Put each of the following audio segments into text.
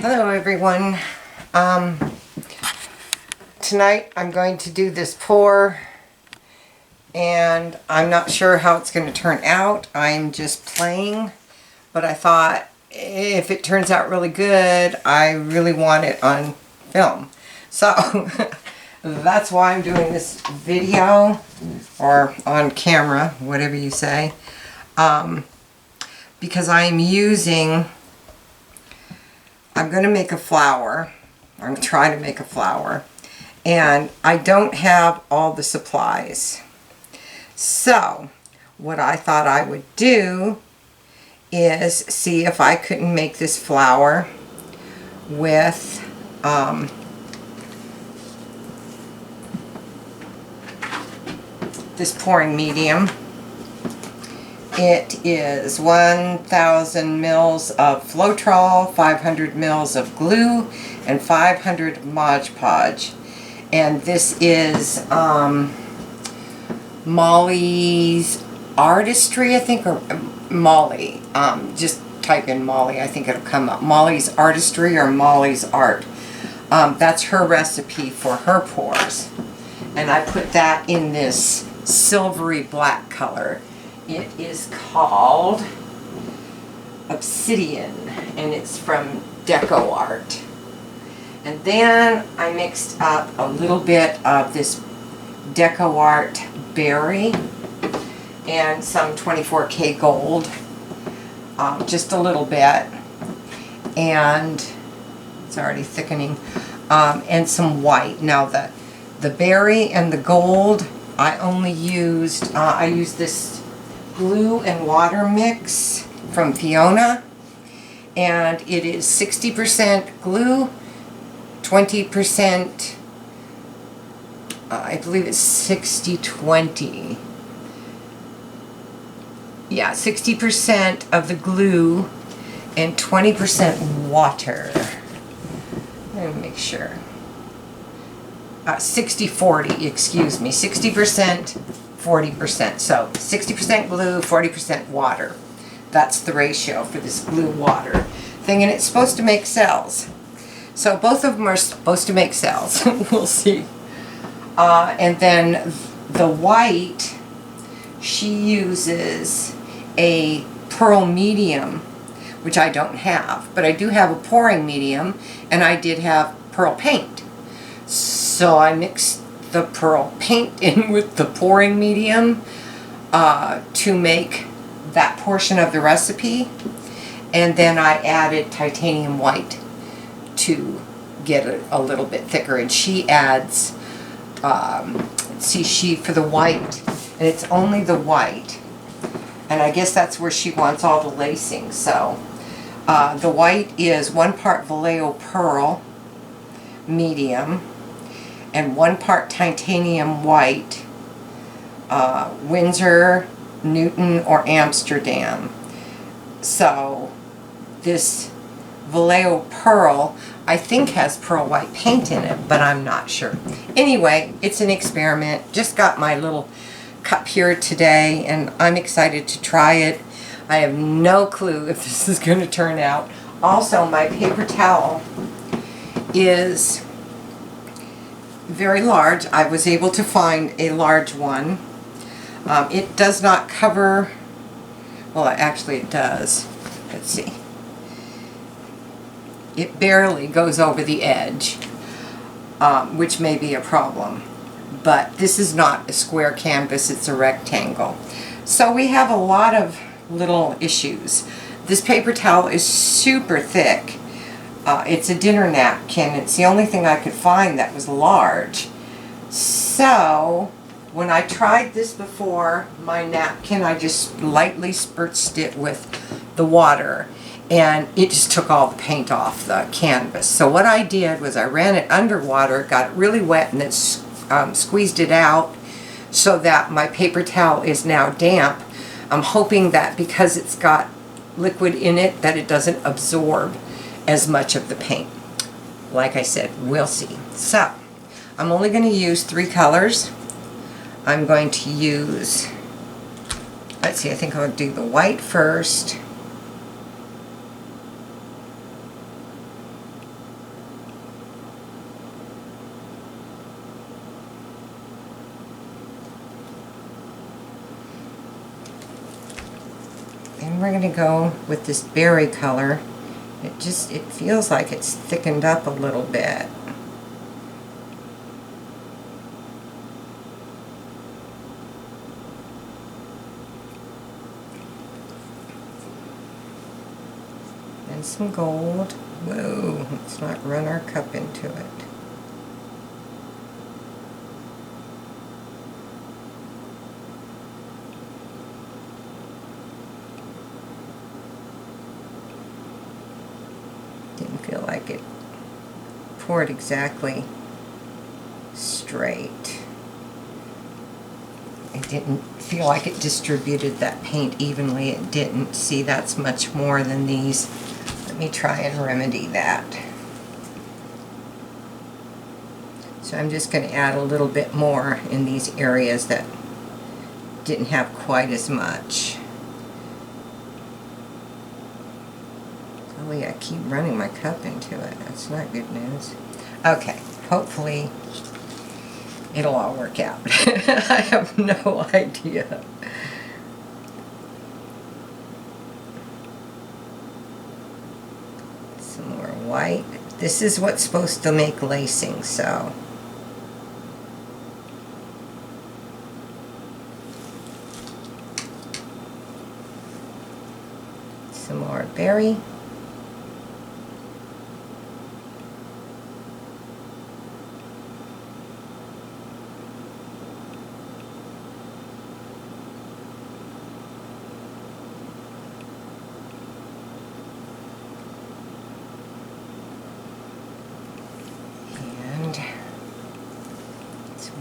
Hello everyone. Tonight I'm going to do this pour and I'm not sure how it's going to turn out. I'm just playing, but I thought if it turns out really good, I really want it on film. So that's why I'm doing this video, or on camera, whatever you say, because I'm going to make a flower. I'm going to try to make a flower. And I don't have all the supplies. So, what I thought I would do is see if I couldn't make this flower with this pouring medium. It is 1,000 mils of floetrol, 500 mils of glue, and 500 Mod Podge. And this is Molly's Artistry, I think, or Molly. Just type in Molly, I think it'll come up. Molly's Artistry or Molly's Art. That's her recipe for her pours. And I put that in this silvery black color. It is called Obsidian, and it's from Deco Art. And then I mixed up a little bit of this Deco Art berry and some 24K gold, just a little bit, and it's already thickening, and some white. Now the berry and the gold, I only used, I used this glue and water mix from Fiona, and it is 60% glue, 20%, I believe it's 60-20. Yeah, 60% of the glue and 20% water. Let me make sure. 60-40, excuse me, 60%, 40%. So 60% glue, 40% water. That's the ratio for this glue water thing, and it's supposed to make cells. So both of them are supposed to make cells. We'll see. And then the white, she uses a pearl medium, which I don't have, but I do have a pouring medium, and I did have pearl paint. So I mixed the pearl paint in with the pouring medium to make that portion of the recipe, and then I added titanium white to get it a little bit thicker. And she adds, see, for the white, and it's only the white, and I guess that's where she wants all the lacing. So the white is 1 part Vallejo pearl medium and 1 part titanium white, Windsor, Newton, or Amsterdam. So this Vallejo pearl, I think, has pearl white paint in it, but I'm not sure. Anyway, it's an experiment. Just got my little cup here today, and I'm excited to try it. I have no clue if this is going to turn out. Also, my paper towel is very large. I was able to find a large one. It does not cover, well, actually it does. Let's see. It barely goes over the edge, which may be a problem. But this is not a square canvas, it's a rectangle. So we have a lot of little issues. This paper towel is super thick. It's a dinner napkin. It's the only thing I could find that was large. So when I tried this before, my napkin, I just lightly spritzed it with the water, and it just took all the paint off the canvas. So what I did was I ran it underwater, got it really wet, and then squeezed it out so that my paper towel is now damp. I'm hoping that because it's got liquid in it that it doesn't absorb as much of the paint. Like I said, we'll see. So I'm only going to use 3 colors. I'm going to use, let's see, I think I'll do the white first. And we're going to go with this berry color. It feels like it's thickened up a little bit. And some gold. Whoa, let's not run our cup into it. Didn't feel like it poured exactly straight. I didn't feel like it distributed that paint evenly. It didn't. See, that's much more than these. Let me try and remedy that. So I'm just going to add a little bit more in these areas that didn't have quite as much. Golly, I keep running my cup into it. That's not good news. Okay, hopefully it'll all work out. I have no idea. Some more white. This is what's supposed to make lacing, so. Some more berry.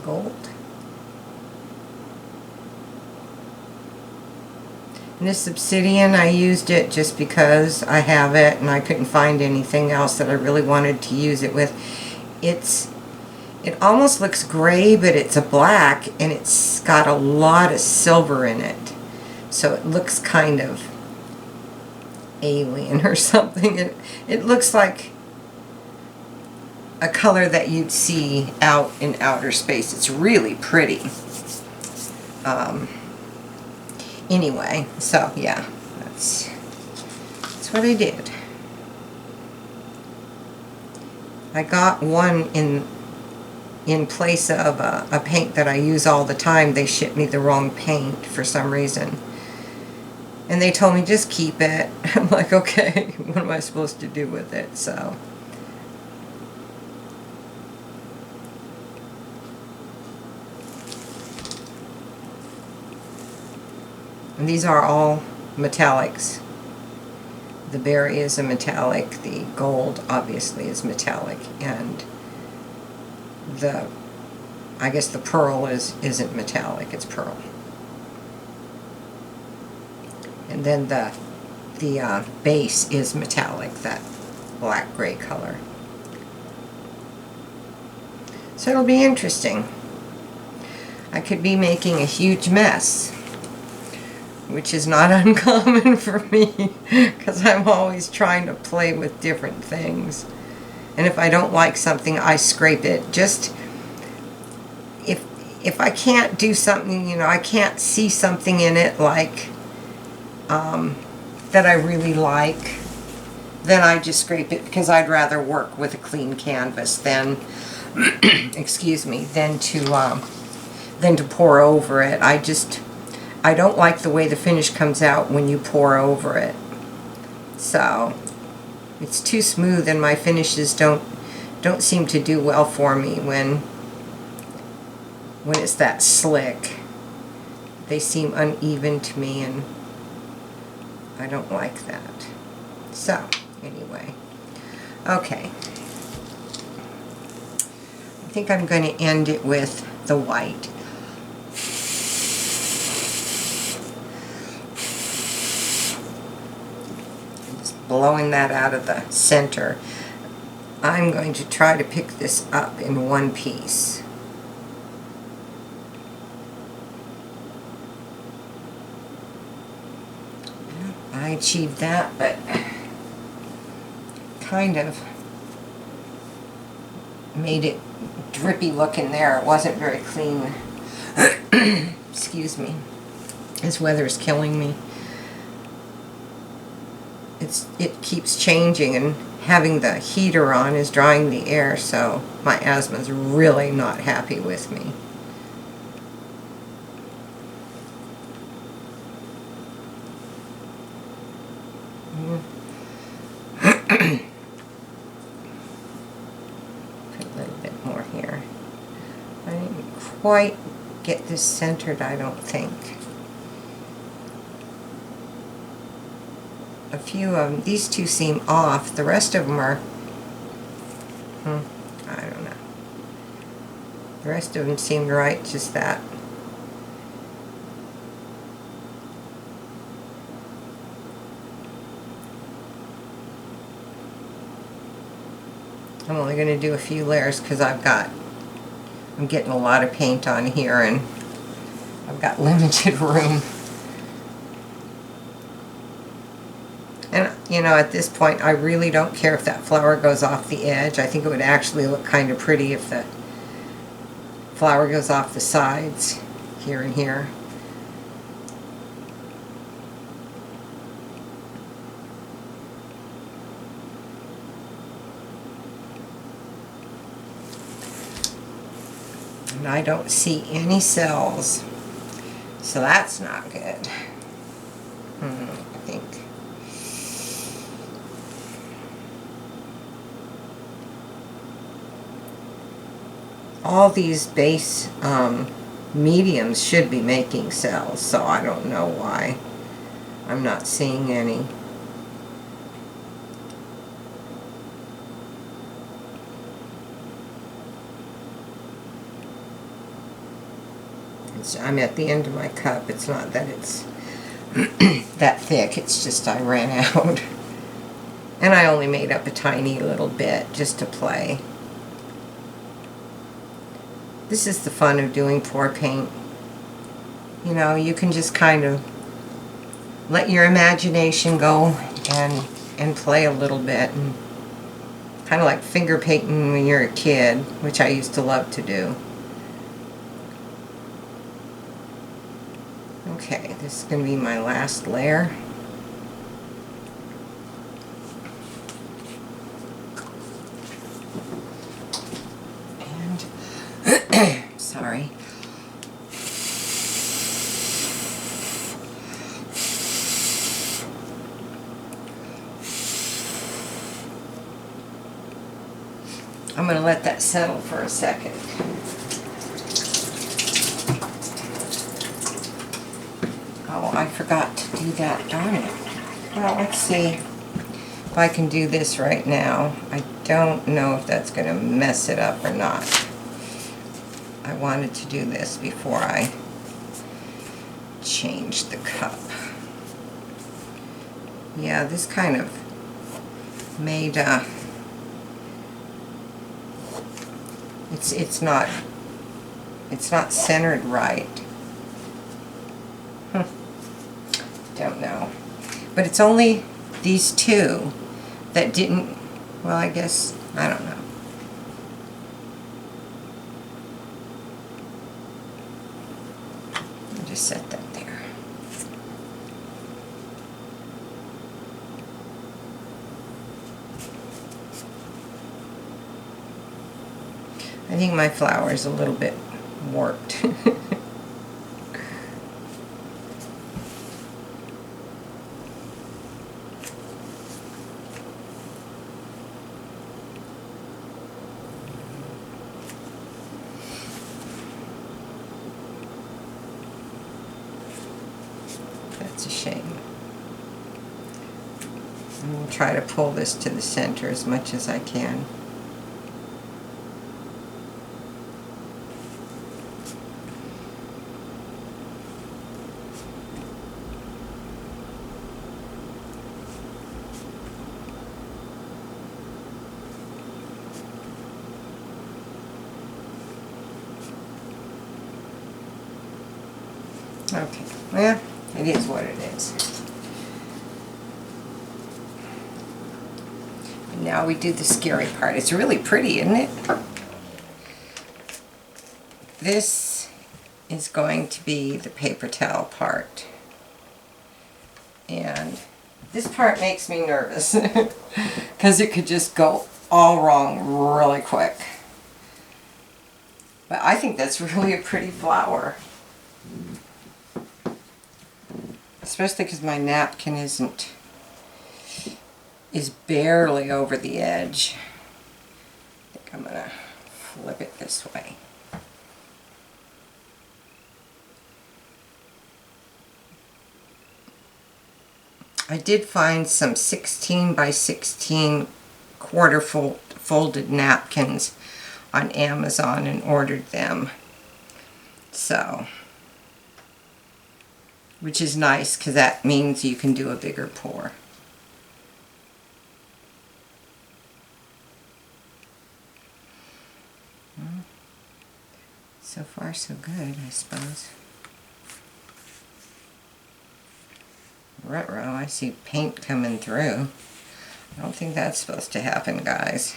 Gold. And this obsidian, I used it just because I have it and I couldn't find anything else that I really wanted to use it with. It almost looks gray, but it's a black and it's got a lot of silver in it. So it looks kind of alien or something. It looks like a color that you'd see out in outer space. It's really pretty. Anyway, so yeah, that's what I did. I got one in place of a paint that I use all the time. They shipped me the wrong paint for some reason. And they told me just keep it. I'm like, okay, what am I supposed to do with it? So and these are all metallics. The berry is a metallic, the gold obviously is metallic, and I guess the pearl isn't metallic, it's pearl. And then the base is metallic, that black-gray color. So it'll be interesting. I could be making a huge mess, which is not uncommon for me because I'm always trying to play with different things. And if I don't like something, I scrape it. Just if I can't do something, you know, I can't see something in it like that I really like, then I just scrape it because I'd rather work with a clean canvas than excuse me, than to pour over it. I don't like the way the finish comes out when you pour over it. So it's too smooth and my finishes don't seem to do well for me when it's that slick. They seem uneven to me and I don't like that. So anyway, okay. I think I'm going to end it with the white. Blowing that out of the center. I'm going to try to pick this up in one piece. I achieved that, but kind of made it drippy looking there. It wasn't very clean. Excuse me. This weather is killing me. it keeps changing, and having the heater on is drying the air, so my asthma's really not happy with me. Put a little bit more here. I didn't quite get this centered, I don't think. A few of them, these two seem off. The rest of them are, I don't know. The rest of them seemed right, just that. I'm only going to do a few layers because I'm getting a lot of paint on here and I've got limited room. And you know, at this point I really don't care if that flower goes off the edge. I think it would actually look kind of pretty if the flower goes off the sides here and here. And I don't see any cells, so that's not good. I think. All these base mediums should be making cells, so I don't know why I'm not seeing any. I'm at the end of my cup. It's not that it's that thick, it's just I ran out. And I only made up a tiny little bit just to play. This is the fun of doing pour paint. You know, you can just kind of let your imagination go and play a little bit, and kind of like finger painting when you're a kid, which I used to love to do. Okay, this is going to be my last layer. And, sorry. I'm going to let that settle for a second. Oh, I forgot to do that, darn it. Well, let's see if I can do this right now. I don't know if that's going to mess it up or not. I wanted to do this before I changed the cup. Yeah, this kind of made it's not centered right. Don't know. But it's only these two that didn't, well, I guess, I don't know. I'll just set that there. I think my flower is a little bit warped. That's a shame. I'm going to try to pull this to the center as much as I can. Okay, well, it is what it is. And now we do the scary part. It's really pretty, isn't it? This is going to be the paper towel part. And This part makes me nervous because it could just go all wrong really quick. But I think that's really a pretty flower. Especially because my napkin is barely over the edge. I think I'm going to flip it this way. I did find some 16 by 16 quarter folded napkins on Amazon and ordered them. So, which is nice because that means you can do a bigger pour. Well, so far so good, I suppose. Ruh-roh, I see paint coming through. I don't think that's supposed to happen, guys.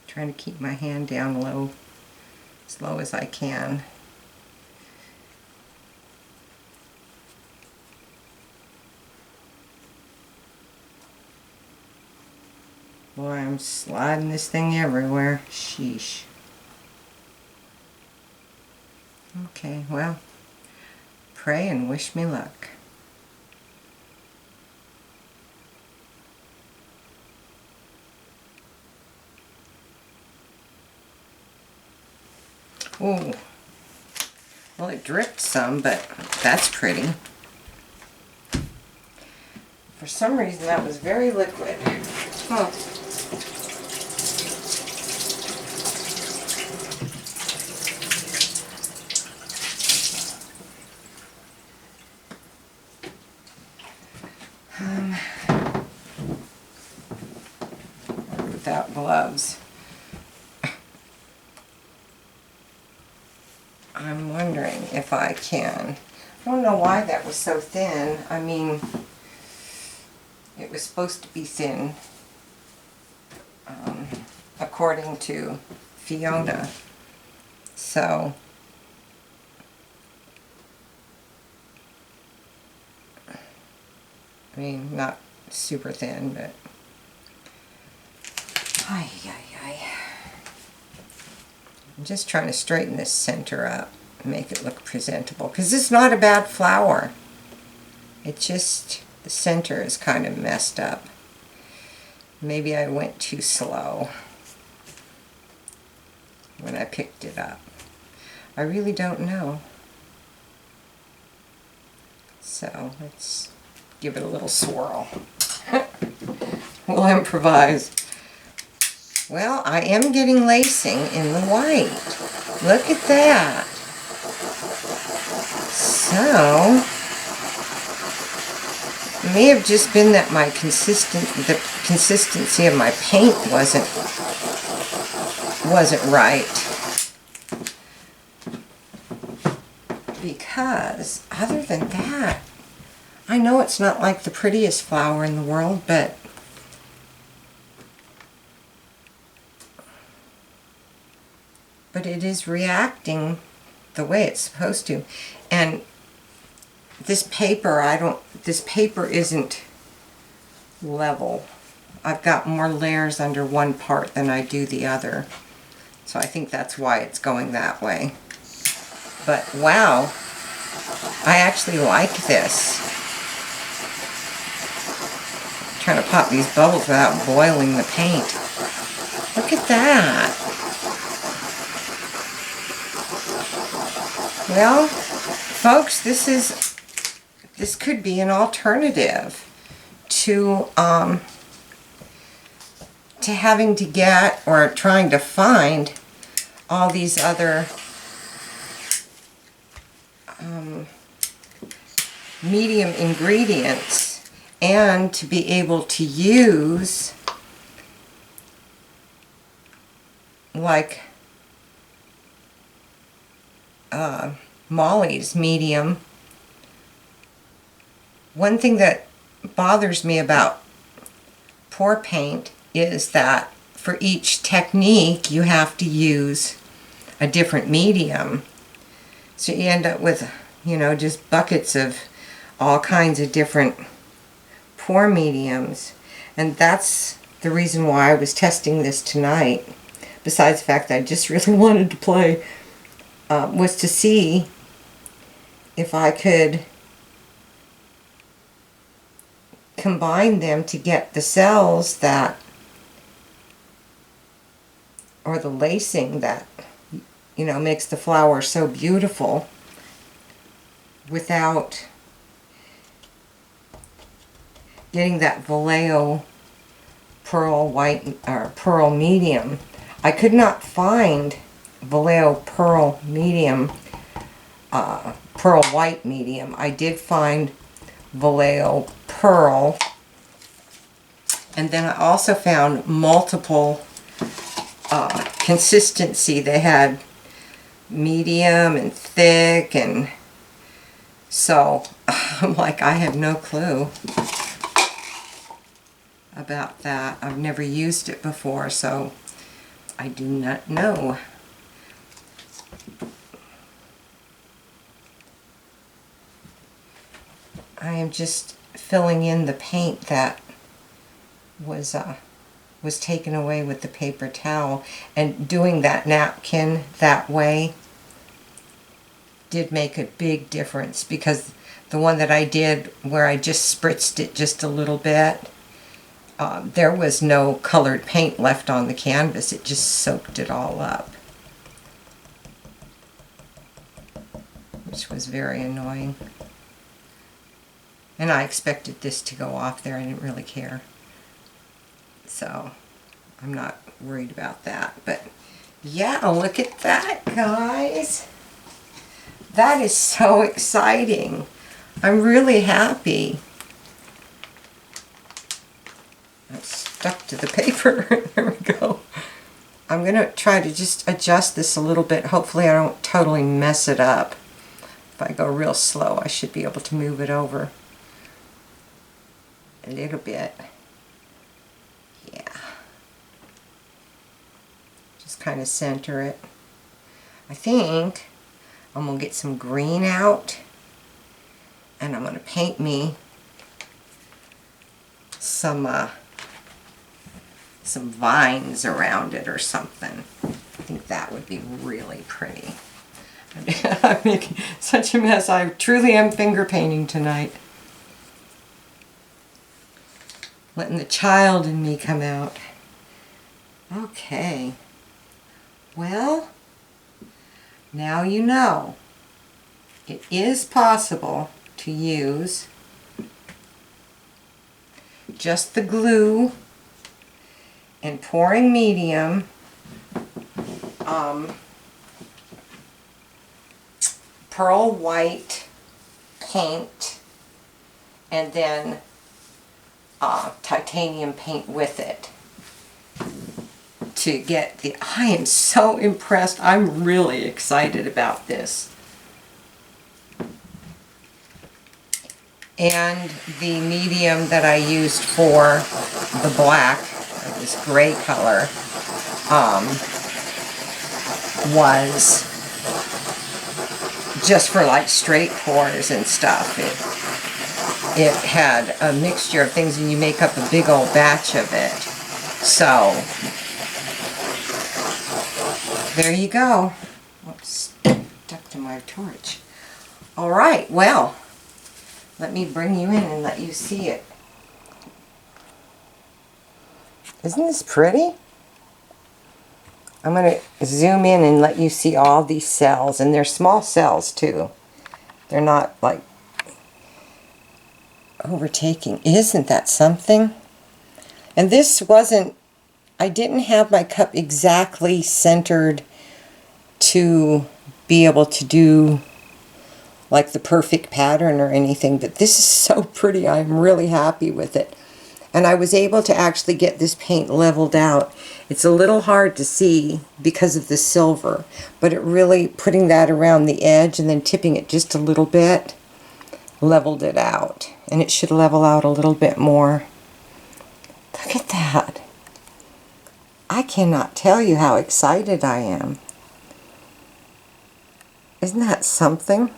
Trying to keep my hand down low, as low as I can. Boy, I'm sliding this thing everywhere. Sheesh. Okay, well, pray and wish me luck. Oh, well, it dripped some, but that's pretty. For some reason, that was very liquid. Oh. Without gloves. I'm wondering if I can. I don't know why that was so thin. I mean, it was supposed to be thin, according to Fiona. So, I mean, not super thin, but ay, ay, ay. I'm just trying to straighten this center up and make it look presentable, because it's not a bad flower. It just, the center is kind of messed up. Maybe I went too slow when I picked it up. I really don't know. So let's give it a little swirl. We'll improvise. Well, I am getting lacing in the white. Look at that. So, it may have just been that the consistency of my paint wasn't right. Because, other than that, I know it's not like the prettiest flower in the world, but it is reacting the way it's supposed to. And this paper, this paper isn't level. I've got more layers under one part than I do the other. So I think that's why it's going that way. But wow, I actually like this. I'm trying to pop these bubbles without boiling the paint. Look at that. Well, folks, this could be an alternative to having to get or trying to find all these other medium ingredients and to be able to use like Molly's medium. One thing that bothers me about pour paint is that for each technique you have to use a different medium. So you end up with, you know, just buckets of all kinds of different pour mediums. And that's the reason why I was testing this tonight, besides the fact that I just really wanted to play, was to see if I could combine them to get the cells that, or the lacing that, you know, makes the flower so beautiful without getting that Vallejo pearl white or pearl medium. I could not find Vallejo pearl medium, pearl white medium. I did find Vallejo pearl, and then I also found multiple consistency. They had medium and thick, and so I'm like, I have no clue about that. I've never used it before, so I do not know. I am just filling in the paint that was taken away with the paper towel, and doing that napkin that way did make a big difference, because the one that I did where I just spritzed it just a little bit, there was no colored paint left on the canvas. It just soaked it all up, which was very annoying. And I expected this to go off there. I didn't really care. So I'm not worried about that. But yeah, look at that, guys. That is so exciting. I'm really happy. It's stuck to the paper. There we go. I'm going to try to just adjust this a little bit. Hopefully I don't totally mess it up. If I go real slow, I should be able to move it over a little bit. Yeah. Just kind of center it. I think I'm going to get some green out, and I'm going to paint me some vines around it or something. I think that would be really pretty. I'm making such a mess. I truly am finger painting tonight. Letting the child in me come out. Okay. Well, now you know. It is possible to use just the glue and pouring medium, pearl white paint, and then titanium paint with it to get the... I am so impressed. I'm really excited about this. And the medium that I used for the black, this gray color, was just for like straight pours and stuff. It had a mixture of things, and you make up a big old batch of it. So there you go. Oops, stuck to my torch. All right, well, let me bring you in and let you see it. Isn't this pretty? I'm going to zoom in and let you see all these cells, and they're small cells too. They're not like overtaking. Isn't that something? And this wasn't, I didn't have my cup exactly centered to be able to do like the perfect pattern or anything, but this is so pretty. I'm really happy with it. And I was able to actually get this paint leveled out. It's a little hard to see because of the silver, but it really, putting that around the edge and then tipping it just a little bit, leveled it out. And it should level out a little bit more. Look at that. I cannot tell you how excited I am. Isn't that something?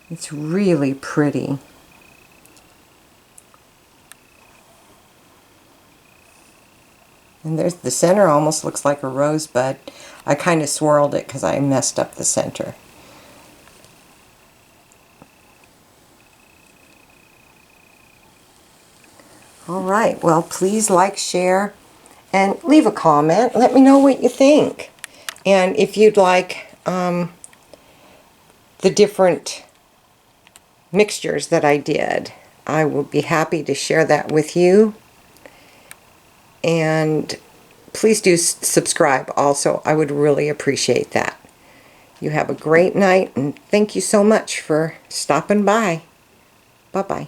It's really pretty. And there's the center, almost looks like a rosebud. I kind of swirled it because I messed up the center. Alright, well, please like, share, and leave a comment. Let me know what you think. And if you'd like the different mixtures that I did, I will be happy to share that with you. And please do subscribe also. I would really appreciate that. You have a great night, and thank you so much for stopping by. Bye-bye.